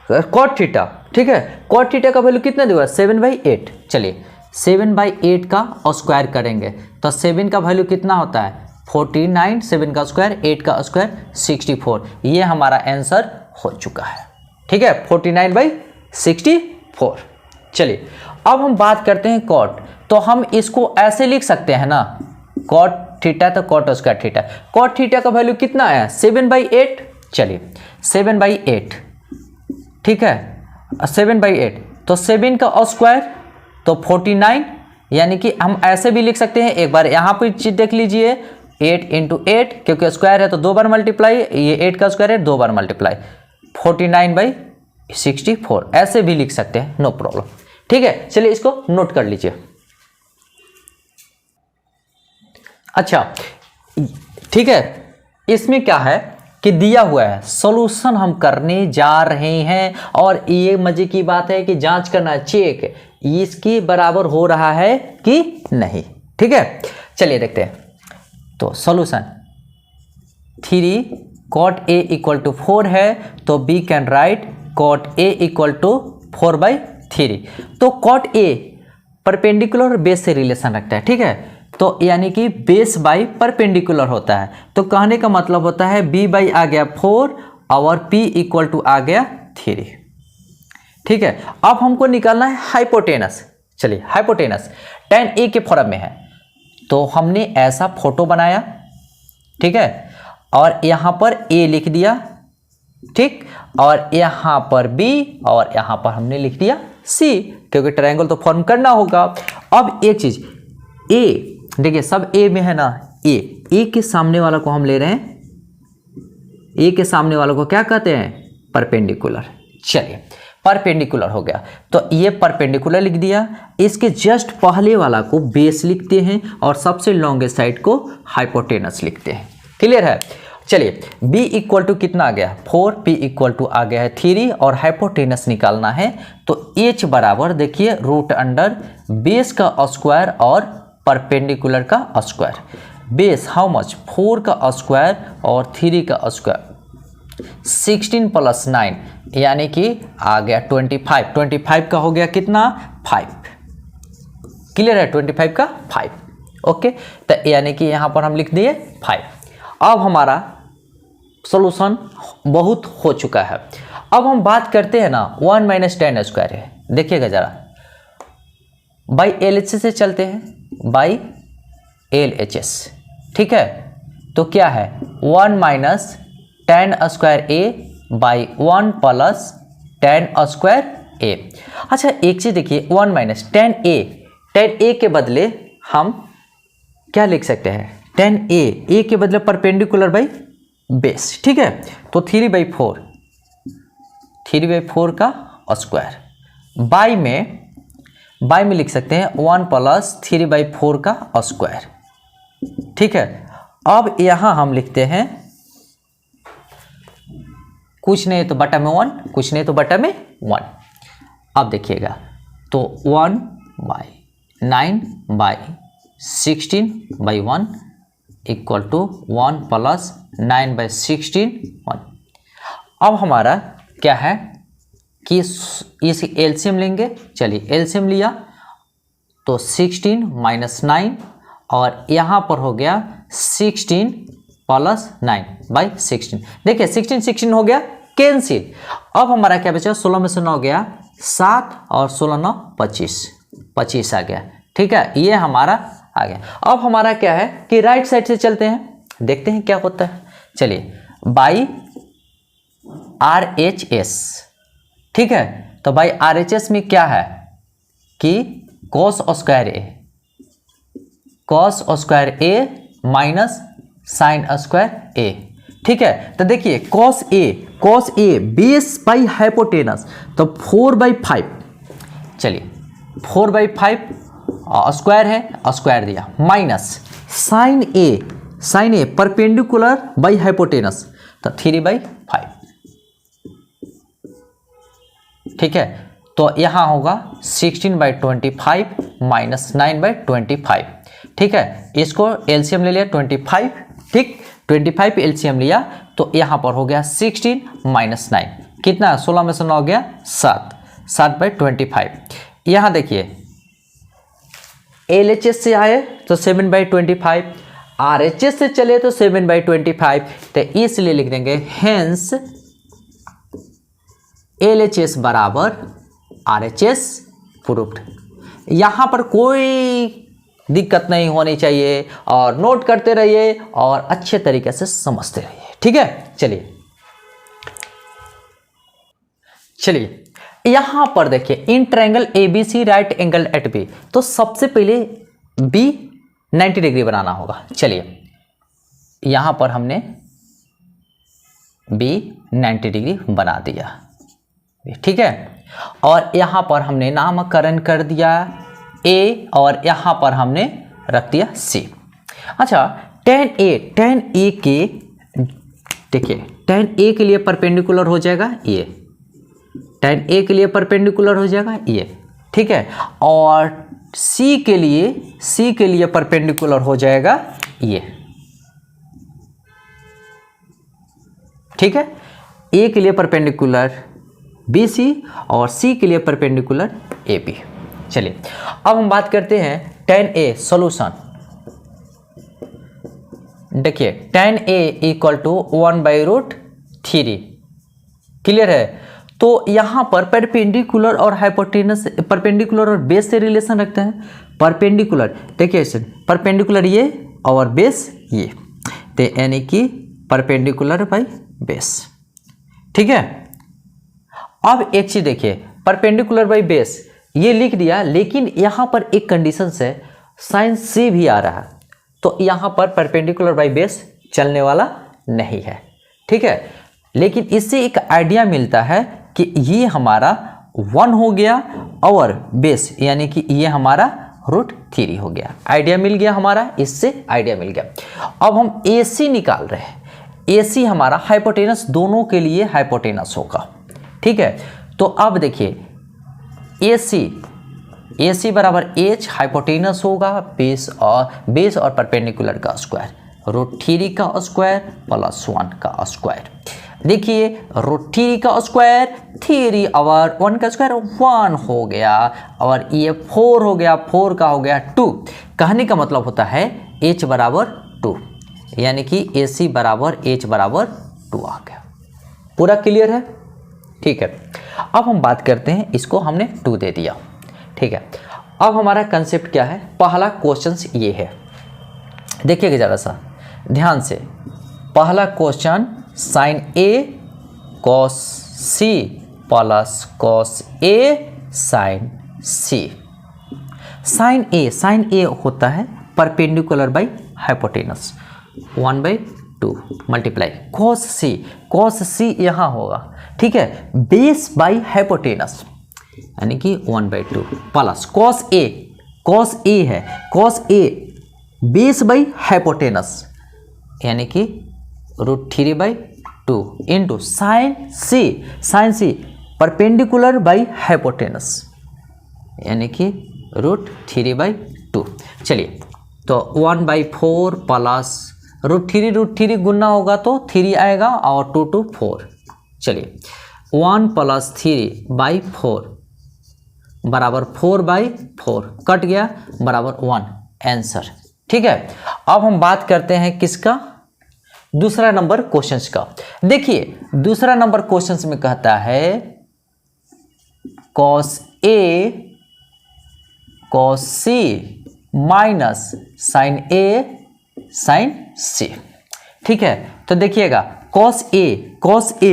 cot थीटा। ठीक है, cot थीटा का वैल्यू कितना देगा 7/8। चलिए 7/8 का स्क्वायर करेंगे तो 7 का वैल्यू कितना होता है 49, 7 का स्क्वायर 8 का स्क्वायर 64। ये हमारा आंसर हो चुका है। ठीक है, 49/64। चलिए अब हम बात करते हैं कॉट, तो हम इसको ऐसे लिख सकते हैं ना, कॉट थीटा तो cot square theta, cot theta का वैल्यू कितना है 7/8। चलिए 7/8, ठीक है 7/8 तो 7 का स्क्वायर तो 49, यानी कि हम ऐसे भी लिख सकते हैं, एक बार यहाँ पर चीज देख लीजिए, 8 × 8 क्योंकि स्क्वायर है तो 2 बार मल्टीप्लाई, ये 8 का स्क्वायर है 2 बार मल्टीप्लाई, 49/64 ऐसे भी लिख सकते हैं, नो प्रॉब्लम। ठीक है, चलिए इसको नोट कर लीजिए। अच्छा ठीक है, इसमें क्या है कि दिया हुआ है सॉल्यूशन हम करने जा रहे हैं, और ये मजे की बात है कि जांच करना, चेक इसके बराबर हो रहा है कि नहीं। ठीक है, चलिए देखते हैं। तो सॉल्यूशन 3 cot A = 4 है, तो B can write cot A = 4/3। तो cot A परपेंडिकुलर बेस से रिलेशन रखता है। ठीक है, तो यानी कि बेस बाई परपेंडिकुलर होता है, तो कहने का मतलब होता है B/ आ गया 4 और P = आ गया 3। ठीक है, अब हमको निकालना है हाइपोटेनस। चलिए, हाइपोटेनस tan A के फॉर्म में है, तो हमने ऐसा फोटो बनाया। ठीक है, और यहाँ पर A लिख दिया, ठीक, और यहाँ पर B और यहाँ पर हमने लिख दिया C, क्योंकि ट्रायंगल तो फॉर्म करना होगा। अब एक चीज, A देखिए सब A में है ना, A के सामने वाला को हम ले रहे हैं, A के सामने वालों को क्या कहते हैं, परपेंडिकुलर। चलिए, परपेंडिकुलर हो गया, तो ये परपेंडिकुलर लिख दिया, इसके जस्ट पहले वाला को बेस लिखते हैं और सबसे लॉन्गेस्ट साइड को हाइपोटेनस लिखते हैं। क्लियर है? चलिए, B = कितना आ गया 4, P = आ गया है 3 और हाइपोटेनस निकालना है, तो H बराबर देखिए √अंडर बेस का स्क्वायर और परपेंडिकुलर का स्क्वायर। बेस हाउ मच, 4 का स्क्वायर और 3 का स्क्वायर, 16 + 9 यानी कि आ गया 25। 25 का हो गया कितना 5। क्लियर है? 25 का 5। ओके, तो यानी कि यहाँ पर हम लिख दिए 5। अब हमारा सॉल्यूशन बहुत हो चुका है। अब हम बात करते हैं ना 1 - tan स्क्वायर है। देखिएगा जरा, बाई LHS से चलते हैं, बाई LHS। ठीक है, तो क्या है 1 - tan square A by 1 + tan square A। अच्छा एक चीज देखिए, 1 - tan A के बदले हम क्या लिख सकते हैं, tan A के बदले परपेंडिकुलर बाई बेस। ठीक है, तो 3/4 का स्क्वायर, बाई में लिख सकते हैं 1 + 3/4 का स्क्वायर। ठीक है, अब यहां हम लिखते हैं कुछ नहीं तो बटा में 1, कुछ नहीं तो बटा में 1। अब देखिएगा, तो 1/9/16/1 = 1 + 9/16 1। अब हमारा क्या है कि इस एलसीएम लेंगे। चलिए, एलसीएम लिया तो 16 - 9 और यहाँ पर हो गया 16 + 9/16। देखिए 16 हो गया कैंसिल। अब हमारा क्या बचा, 16 में से 9 गया 7 और 16 9 25 आ गया। ठीक है, ये हमारा आ गया। अब हमारा क्या है कि राइट साइड से चलते हैं, देखते हैं क्या होता है। चलिए, बाई RHS। ठीक है, तो बाई RHS में क्या है कि cos square A minus sine square A। ठीक है, तो देखिए cos A base by hypotenuse, तो 4/5। चलिए 4/5 स्क्वायर है, स्क्वायर दिया, minus sine A perpendicular by hypotenuse, तो 3/5। ठीक है, तो यहां होगा 16/25 माइनस 9/25। ठीक है, इसको एलसीएम ले लिया 25। ठीक, 25 एलसीएम लिया तो यहां पर हो गया 16 - 9 कितना, 16 में से 9 गया 7/25। यहां देखिए LHS से आए तो 7/25, RHS से चले तो 7/25, तो इसलिए लिख देंगे हेंस LHS बराबर RHS प्रूव्ड। यहां पर कोई दिक्कत नहीं होनी चाहिए, और नोट करते रहिए और अच्छे तरीके से समझते रहिए। ठीक है, चलिए यहां पर देखिए in triangle ABC right angle at B, तो सबसे पहले बी 90 डिग्री बनाना होगा। चलिए यहां पर हमने बी 90 डिग्री बना दिया, ठीक है। और यहां पर हमने नामकरण कर दिया ए और यहां पर हमने रख दिया सी। अच्छा tan ए के देखिए tan ए के लिए परपेंडिकुलर हो जाएगा ये, tan ए के लिए परपेंडिकुलर हो जाएगा ये, ठीक है। और सी के लिए परपेंडिकुलर हो जाएगा ये, ठीक है। ए के लिए परपेंडिकुलर BC और सी के लिए परपेंडिकुलर AB। चलिए अब हम बात करते हैं tan A सॉल्यूशन। देखिए tan A equal to 1/√3, clear है। तो यहां पर परपेंडिकुलर और हाइपोटेनस, परपेंडिकुलर और बेस से रिलेशन रखते हैं। परपेंडिकुलर देखिए परपेंडिकुलर ये और बेस ये, तो यानी कि परपेंडिकुलर बाई बेस, ठीक है। अब एक चीज देखिए परपेंडिकुलर बाई बेस ये लिख दिया, लेकिन यहां पर एक कंडीशन से साइन C भी आ रहा है, तो यहां पर परपेंडिकुलर बाई बेस चलने वाला नहीं है, ठीक है। लेकिन इससे एक आइडिया मिलता है कि ये हमारा 1 हो गया और बेस यानी कि ये हमारा √3 हो गया। आइडिया मिल गया हमारा, इससे आइडिया मिल गया। अब हम AC निकाल रहे हैं। AC हमारा हाइपोटेनस, दोनों के लिए हाइपोटेनस होगा, ठीक है। तो अब देखिए AC बराबर H हाइपोटेनस होगा बेस और परपेंडिकुलर का स्क्वायर, √3 का स्क्वायर प्लस 1 का स्क्वायर। देखिए √3 का स्क्वायर 3 और 1 का स्क्वायर 1 हो गया, और ये 4 हो गया, 4 का हो गया 2। कहने का मतलब होता है H बराबर 2, यानी कि AC बराबर H बराबर 2 आ गया। पूरा क्लियर है, ठीक है। अब हम बात करते हैं, इसको हमने 2 दे दिया, ठीक है। अब हमारा कंसेप्ट क्या है, पहला क्वेश्चन ये है, देखिएगा ज़रा सा ध्यान से। पहला question sine A cos C plus cos A sin C। Sine A होता है perpendicular by hypotenuse, 1/2 multiply cos C यहाँ होगा, ठीक है, बेस बाई हाइपोटेनस यानी कि 1/2 प्लस cos A है, cos A base by hypotenuse यानी कि √3/2 into sine C perpendicular by hypotenuse यानी कि √3/2। चलिए तो 1/4 प्लस √3 गुना होगा तो 3 आएगा और 2 2 4। चलिए 1 + 3/4 बराबर 4/4 कट गया बराबर 1 आंसर, ठीक है। अब हम बात करते हैं किसका, दूसरा नंबर क्वेश्चंस का। देखिए दूसरा नंबर क्वेश्चंस में कहता है cos A cos C minus sin A sin C, ठीक है। तो देखिएगा cos A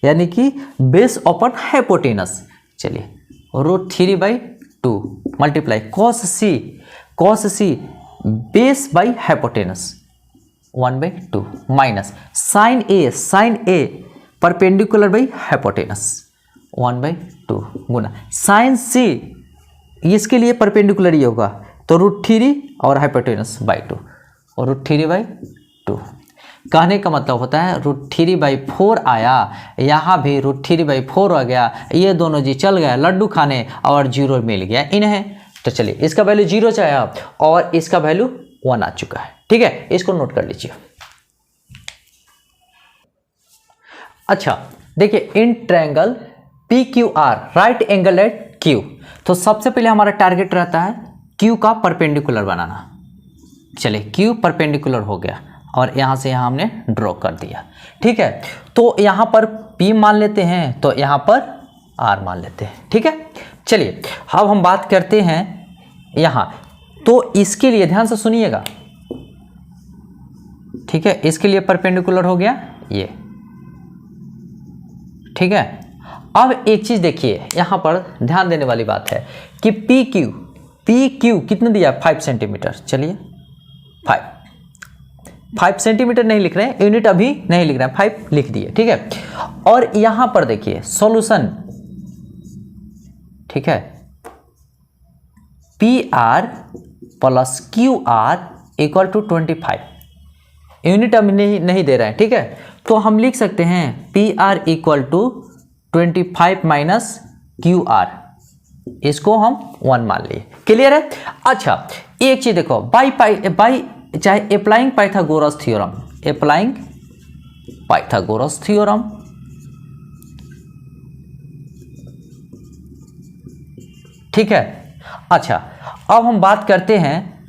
यानी कि बेस अपॉन हाइपोटेनस, चलिए √3/2 multiply cos C base by hypotenuse 1/2 minus sin A perpendicular by hypotenuse 1/2 Guna sin C इसके लिए परपेंडिकुलर ही होगा तो √3 और हाइपोटेनस बाई 2 और √3/2। कहने का मतलब होता है √3/4 आया, यहाँ भी √3/4 आ गया, ये दोनों जी चल गया लड्डू खाने और 0 मिल गया इन्हें। तो चलिए इसका वैल्यू 0 आया और इसका वैल्यू 1 आ चुका है, ठीक है, इसको नोट कर लीजिए। अच्छा देखिए in triangle PQR right angle at Q, तो सबसे पहले हमारा टारगेट रहता है Q का परपेंडिकुलर बनाना। चलिए Q परपेंडिकुलर हो गया और यहाँ से यहाँ हमने ड्रॉ कर दिया, ठीक है। तो यहाँ पर P मान लेते हैं, तो यहाँ पर R मान लेते हैं, ठीक है। चलिए अब हम बात करते हैं यहाँ, तो इसके लिए ध्यान से सुनिएगा, ठीक है। इसके लिए परपेंडिकुलर हो गया ये, ठीक है। अब एक चीज़ देखिए, यहाँ पर ध्यान देने वाली बात है कि पी क्यू कितने दिया, 5 सेंटीमीटर। चलिए 5 सेंटीमीटर नहीं लिख रहे हैं, यूनिट अभी नहीं लिख रहे हैं, 5 लिख दिए, ठीक है। और यहाँ पर देखिए सॉल्यूशन, ठीक है, P R plus Q R equal to 25, unit अभी नहीं दे रहे हैं, ठीक है। तो हम लिख सकते हैं P R equal to 25 minus Q R, इसको हम 1 मान लिए। क्लियर है। अच्छा एक चीज देखो, बाई चाहे अप्लाइंग पाइथागोरस थ्योरम, ठीक है। अच्छा अब हम बात करते हैं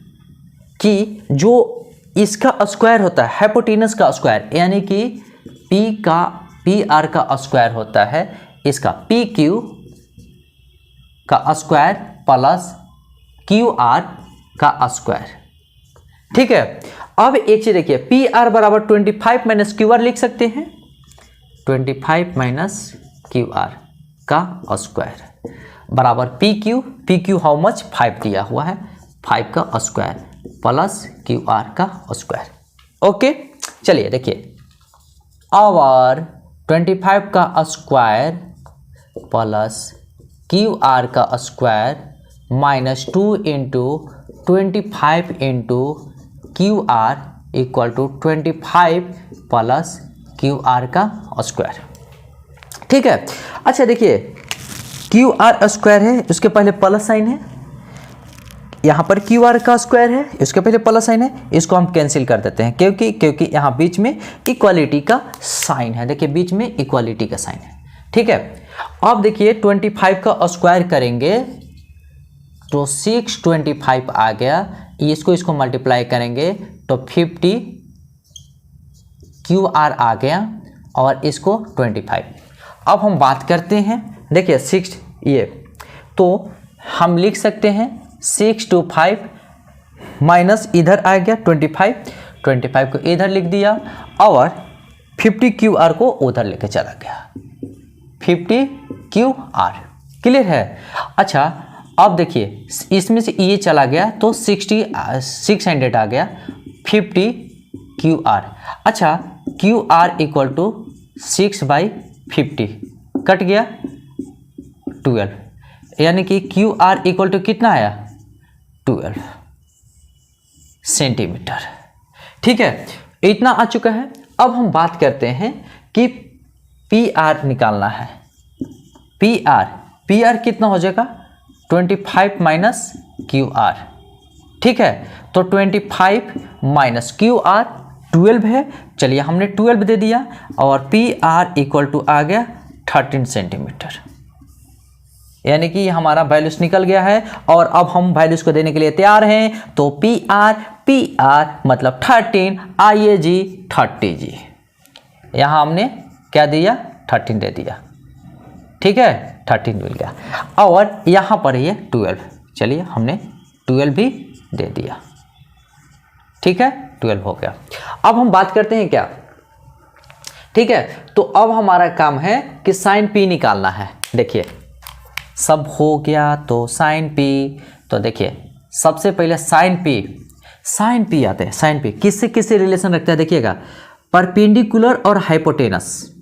कि जो इसका स्क्वायर होता है, हाइपोटेनस का स्क्वायर, यानी कि पी आर का स्क्वायर होता है इसका पी क्यू का स्क्वायर प्लस क्यू आर का स्क्वायर, ठीक है। अब एक चीज देखिए, पी आर बराबर 25 माइनस क्यू आर लिख सकते हैं, 25 माइनस क्यू आर का स्क्वायर बराबर पी क्यू हाउ मच, 5 दिया हुआ है, 5 का स्क्वायर प्लस क्यू आर का स्क्वायर। ओके चलिए देखिए, और 25 का स्क्वायर प्लस क्यू आर का square minus 2 into 25 into Q R equal to 25 plus Q R का स्क्वायर, ठीक है। अच्छा देखिए, क्यू आर स्क्वायर है, उसके पहले प्लस साइन है, यहाँ पर क्यू आर का स्क्वायर है, इसके पहले प्लस साइन है, इसको हम कैंसिल कर देते हैं क्योंकि यहाँ बीच में इक्वालिटी का साइन है। देखिए बीच में इक्वालिटी का साइन है, ठीक है। अब देखिए 25 का स्क्वायर करेंगे तो 625 आ गया, इसको मल्टीप्लाई करेंगे तो 50 क्यू आर आ गया और इसको 25। अब हम बात करते हैं, देखिए 6 ये तो हम लिख सकते हैं 625 माइनस इधर आ गया 25 को इधर लिख दिया और 50 क्यू आर को उधर लेके चला गया, 50 क्यू आर। क्लियर है। अच्छा अब देखिए इसमें से ये चला गया तो 600 आ गया, 50 क्यू आर। अच्छा Q R equal to 6/50 cut गया 12, यानी कि क्यू आर इक्वल टू कितना आया 12 सेंटीमीटर, ठीक है। इतना आ चुका है। अब हम बात करते हैं कि पी आर निकालना है। पी आर कितना हो जाएगा 25 माइनस क्यू आर, ठीक है। तो 25 माइनस क्यू आर 12 है, चलिए हमने 12 दे दिया और पी आर इक्वल टू आ गया 13 सेंटीमीटर, यानी कि हमारा वैल्यूज निकल गया है और अब हम वैल्यूज को देने के लिए तैयार हैं। तो पी आर मतलब 13, आइए जी 30 जी, यहाँ हमने क्या दिया 13 दे दिया, ठीक है, 13 मिल गया। और यहाँ पर ये 12, चलिए हमने 12 भी दे दिया, ठीक है, 12 हो गया। अब हम बात करते हैं क्या, ठीक है। तो अब हमारा काम है कि साइन पी निकालना है। देखिए सब हो गया तो साइन पी, तो देखिए सबसे पहले साइन पी आते हैं। साइन पी किससे रिलेशन रखता है देखिएगा, परपेंडिकुलर और हाइपोटेनस,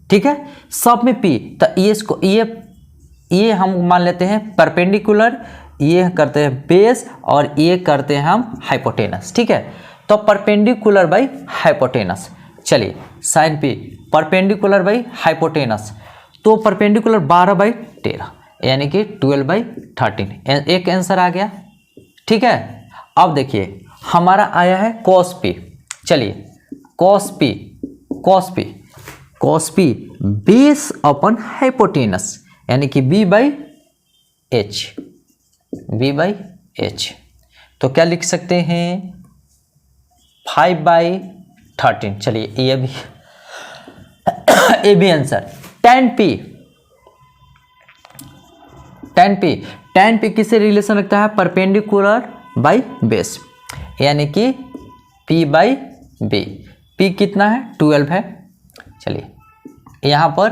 ठीक है। सब में पी, तो ये हम मान लेते हैं परपेंडिकुलर, ये करते हैं बेस और ये करते हैं हम हाइपोटेनस, ठीक है। तो परपेंडिकुलर बाई हाइपोटेनस, चलिए sine P perpendicular by hypotenuse, तो परपेंडिकुलर 12/13 यानी कि 12/13, एक आंसर आ गया, ठीक है। अब देखिए हमारा आया है कॉस पी, चलिए कॉस पी बेस अपन हाइपोटेनस यानी कि b/h, तो क्या लिख सकते हैं 5/13, चलिए ये भी आंसर। tan p किससे रिलेशन रखता है, परपेंडिकुलर बाई बेस, यानी कि p/b, p कितना है 12 है, चलिए यहाँ पर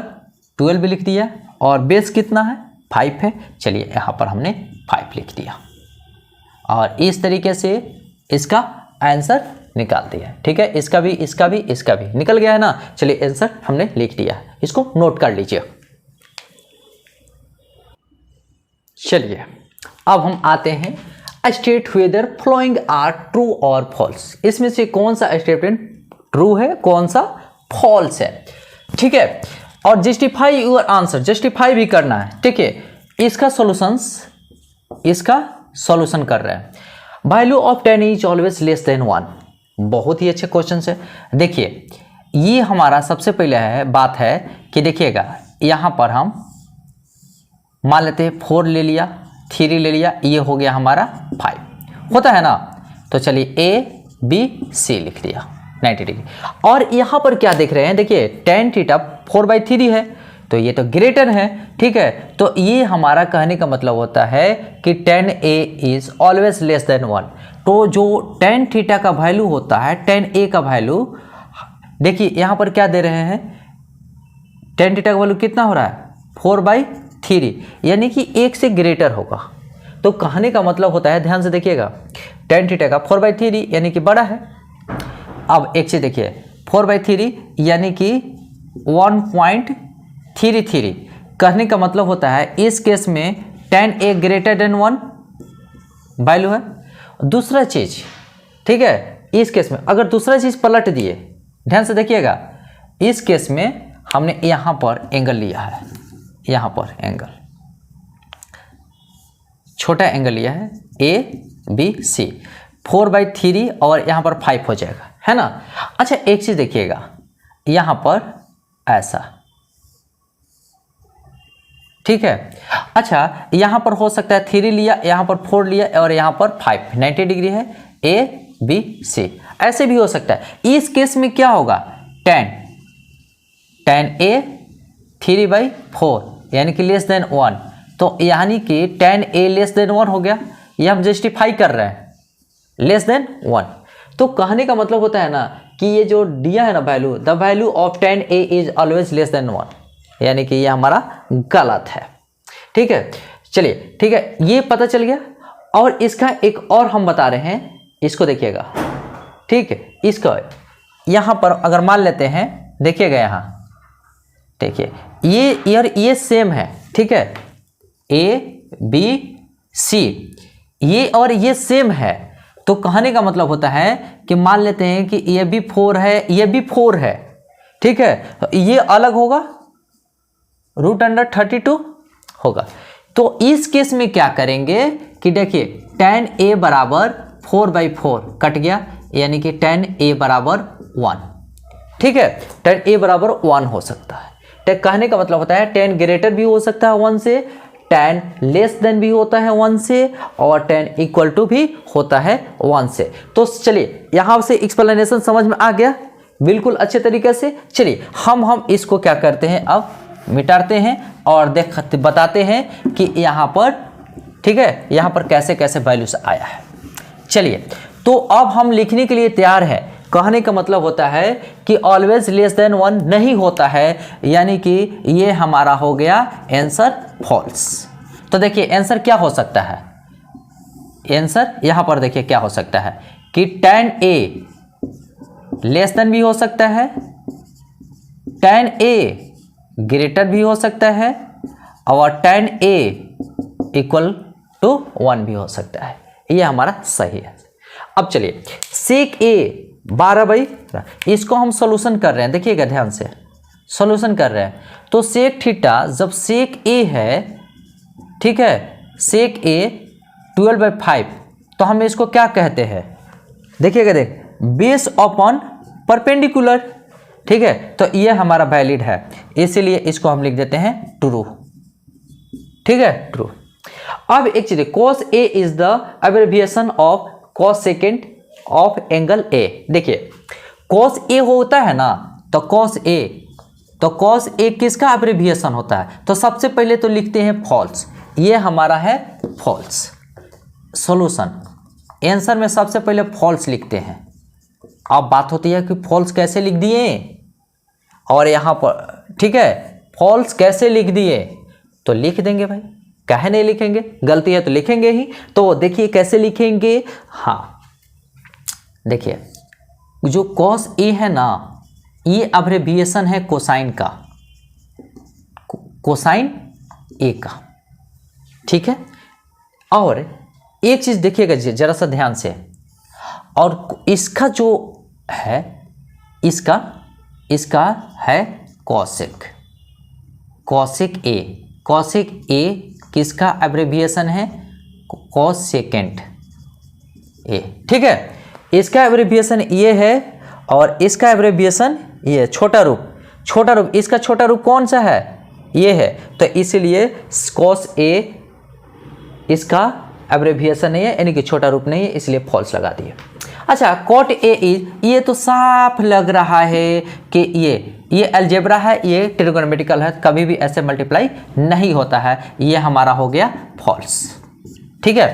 12 लिख दिया और बेस कितना है 5 है। चलिए यहाँ पर हमने 5 लिख दिया और इस तरीके से इसका आंसर निकाल दिया। ठीक है, इसका भी निकल गया है ना। चलिए आंसर हमने लिख दिया, इसको नोट कर लीजिए। चलिए अब हम आते हैं state whether following are true और फॉल्स। इसमें से कौन सा स्टेटमेंट ट्रू है, कौन सा फॉल्स है। ठीक है, और जस्टिफाई योर आंसर, जस्टिफाई भी करना है। ठीक है, इसका सॉल्यूशन कर रहे हैं। Value of 10 is always less than 1। बहुत ही अच्छे क्वेश्चन है। देखिए ये हमारा सबसे पहले बात है कि देखिएगा यहाँ पर हम मान लेते हैं 4 ले लिया, 3 ले लिया, ये हो गया हमारा 5 होता है ना। तो चलिए ए बी सी लिख दिया 90 डिग्री। और यहाँ पर क्या देख रहे हैं, देखिए tan थीटा 4/3 है तो ये तो ग्रेटर है। ठीक है, तो ये हमारा कहने का मतलब होता है कि tan a is always less than 1। तो जो tan थीटा का वैल्यू होता है, tan a का वैल्यू, देखिए यहाँ पर क्या दे रहे हैं, tan थीटा का वैल्यू कितना हो रहा है 4/3, यानी कि 1 से ग्रेटर होगा। तो कहने का मतलब होता है, ध्यान से देखिएगा, tan थीटा का 4/3 यानी कि बड़ा है। अब एक चीज देखिए 4/3 यानी कि 1.33, कहने का मतलब होता है इस केस में tan a greater than 1 value है। दूसरा चीज, ठीक है, इस केस में अगर दूसरा चीज पलट दिए, ध्यान से देखिएगा, इस केस में हमने यहां पर एंगल लिया है, यहां पर एंगल, छोटा एंगल लिया है ABC, 4/3 और यहां पर 5 हो जाएगा, है ना। अच्छा एक चीज देखिएगा, यहां पर ऐसा, ठीक है। अच्छा यहां पर हो सकता है 3 लिया, यहां पर 4 लिया और यहां पर 5, 90 डिग्री है, ABC, ऐसे भी हो सकता है। इस केस में क्या होगा, tan a 3/4 यानी कि लेस देन 1, तो यानी कि tan a लेस देन 1 हो गया। ये हम जस्टिफाई कर रहे हैं, लेस देन 1। तो कहने का मतलब होता है ना कि ये जो दिया है ना value, the value of tan a is always less than 1, यानी कि ये हमारा गलत है। ठीक है, चलिए ठीक है, ये पता चल गया। और इसका एक और हम बता रहे हैं, इसको देखिएगा, ठीक है। इसको यहां पर अगर मान लेते हैं, देखिएगा यहां, देखिए ये सेम है, ठीक है, ABC, ये और ये सेम है। तो कहने का मतलब होता है कि मान लेते हैं कि ये भी 4 है, ये भी 4 है, ठीक है, तो ये अलग होगा, √32 होगा। तो इस केस में क्या करेंगे कि देखिए tan a बराबर 4/4 कट गया, यानी कि tan a बराबर 1, ठीक है, tan a बराबर 1 हो सकता है। कहने का मतलब होता है tan ग्रेटर भी हो सकता है 1 से, tan लेस देन भी होता है 1 से, और tan इक्वल टू भी होता है 1 से। तो चलिए यहां से एक्सप्लेनेशन समझ में आ गया बिल्कुल अच्छे तरीके से। चलिए हम इसको क्या करते हैं, अब मिटाते हैं और बताते हैं कि यहाँ पर, ठीक है, यहाँ पर कैसे कैसे वैल्यूज आया है। चलिए तो अब हम लिखने के लिए तैयार हैं। कहने का मतलब होता है कि ऑलवेज लेस देन 1 नहीं होता है, यानी कि ये हमारा हो गया आंसर फॉल्स। तो देखिए आंसर क्या हो सकता है, आंसर यहाँ पर देखिए क्या हो सकता है कि tan a लेस देन भी हो सकता है, tan a ग्रेटर भी हो सकता है, और tan a इक्वल टू 1 भी हो सकता है। ये हमारा सही है। अब चलिए sec a 12/, इसको हम सॉल्यूशन कर रहे हैं, देखिएगा ध्यान से, सॉल्यूशन कर रहे हैं। तो sec थीटा जब sec a है, ठीक है, sec a 12/5, तो हम इसको क्या कहते हैं, देखिएगा, बेस अपॉन परपेंडिकुलर, ठीक है। तो ये हमारा वैलिड है, इसीलिए इसको हम लिख देते हैं ट्रू, ठीक है, ट्रू। अब एक चीज, cos a is the abbreviation of cos second of angle a। देखिए cos a होता है ना, तो cos a किसका एब्रिविएशन होता है, तो सबसे पहले तो लिखते हैं फॉल्स, ये हमारा है फॉल्स। सॉल्यूशन आंसर में सबसे पहले फॉल्स लिखते हैं। अब बात होती है कि फॉल्स कैसे लिख दिए, और यहाँ पर, ठीक है, फॉल्स कैसे लिख दिए, तो लिख देंगे भाई, काहे नहीं लिखेंगे, गलती है तो लिखेंगे ही। तो देखिए कैसे लिखेंगे, हाँ देखिए जो cos A है ना, ये अब्रेविएशन है कोसाइन का, कोसाइन A का, ठीक है। और एक चीज देखिएगा जरा सा ध्यान से, और इसका जो है, इसका है कॉसेक, कॉसेक ए किसका एब्रेविएशन है, कॉसेकेंट ए, ठीक है। इसका एब्रेविएशन ये है और इसका एब्रेविएशन ये, छोटा रूप, इसका छोटा रूप कौन सा है, ये है, तो इसलिए कॉस ए इसका एब्रेविएशन नहीं है, यानी कि छोटा रूप नहीं है, इसलिए फॉल्स लगा दिए। अच्छा, कॉट ए इज, ये तो साफ लग रहा है कि ये अलजेब्रा है, ये ट्रिगोनोमेट्रिकल है, कभी भी ऐसे मल्टीप्लाई नहीं होता है, ये हमारा हो गया फॉल्स, ठीक है।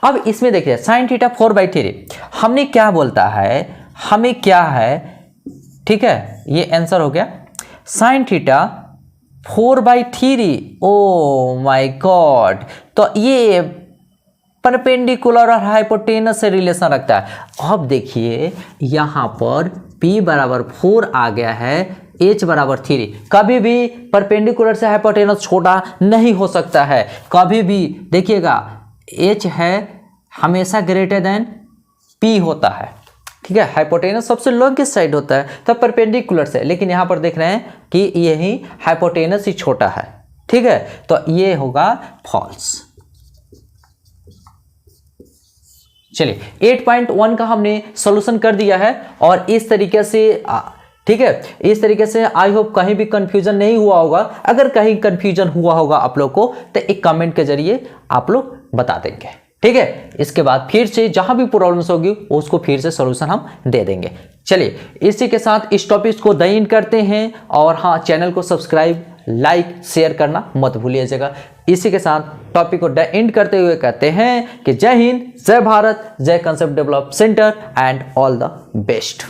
अब इसमें देखिए साइन थीटा 4/3 हमने क्या बोलता है, हमें क्या है, ठीक है, ये आंसर हो गया sine theta 4/3, oh my God, तो ये परपेंडिकुलर और हाइपोटेनस से रिलेशन रखता है। अब देखिए यहाँ पर P बराबर 4 आ गया है, H बराबर 3, कभी भी परपेंडिकुलर से हाइपोटेनस छोटा नहीं हो सकता है, कभी भी देखिएगा H है हमेशा ग्रेटर देन P होता है, ठीक है, हाइपोटेनस सबसे लॉन्गेस्ट साइड होता है तब परपेंडिकुलर से, लेकिन यहाँ पर देख रहे हैं कि यही हाइपोटेनस ही छोटा है, ठीक है, तो ये होगा फॉल्स। चलिए 8.1 का हमने सॉल्यूशन कर दिया है, और इस तरीके से ठीक है, इस तरीके से आई होप कहीं भी कंफ्यूजन नहीं हुआ होगा। अगर कहीं कंफ्यूजन हुआ होगा आप लोग को तो एक कमेंट के जरिए आप लोग बता देंगे, ठीक है। इसके बाद फिर से जहां भी प्रॉब्लम्स होगी उसको फिर से सॉल्यूशन हम दे देंगे। चलिए इसी के साथ इस टॉपिक को द एंड करते हैं, और हाँ चैनल को सब्सक्राइब, लाइक, शेयर करना मत भूलिएगा। इसी के साथ टॉपिक को द एंड करते हुए कहते हैं कि जय हिंद, जय भारत, जय concept develop centre and all the best.